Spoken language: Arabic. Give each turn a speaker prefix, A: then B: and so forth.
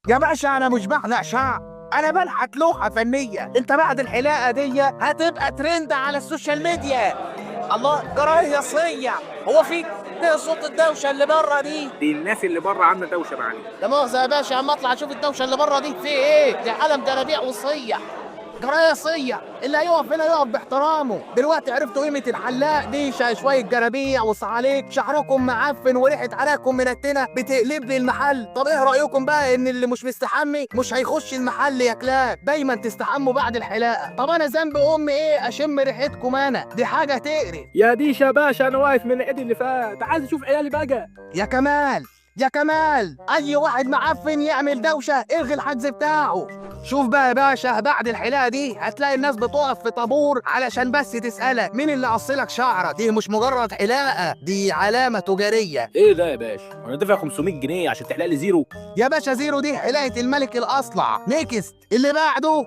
A: يا باشا انا مش بحلق شعر، انا بنحت لوحه فنيه. انت بعد الحلاقه دي هتبقى ترند على السوشيال ميديا. الله جرايه صيع. هو في ايه صوت الدوشه اللي بره دي
B: الناس اللي بره عامله دوشه معانا.
A: لا مؤاخذه يا باشا، اما اطلع اشوف الدوشه اللي بره دي في ايه. دي عالم جرابيع وصيع. جرايه صيع. اللي هيقف هنا يقف باحترامه. دلوقتي عرفتوا قيمه الحلاق دي؟ شويه جرابيع وصعاليك، شعركم معفن وريحه عراكم منتنه بتقلب لي المحل. طب ايه رايكم بقى ان اللي مش مستحمي مش هيخش المحل يا كلاب؟ دايما تستحموا بعد الحلاقه. طب انا ذنب امي ايه اشم ريحتكم؟ انا دي حاجه تقرف.
B: يا ديشا باشا انا واقف من العيد اللي فات، عايز اشوف عيالي بقى.
A: يا كمال، يا كمال، اي واحد معفن يعمل دوشه الغي الحجز بتاعه. شوف بقى يا باشا، بعد الحلاقه دي هتلاقي الناس بتقف في طابور علشان بس تسالك مين اللي قصلك شعرك. دي مش مجرد حلاقه، دي علامه تجاريه.
B: ايه ده يا باشا؟ انا دافع 500 جنيه عشان تحلق لي زيرو؟
A: يا باشا زيرو دي حلاقه الملك الاصلع. نيكست اللي بعده.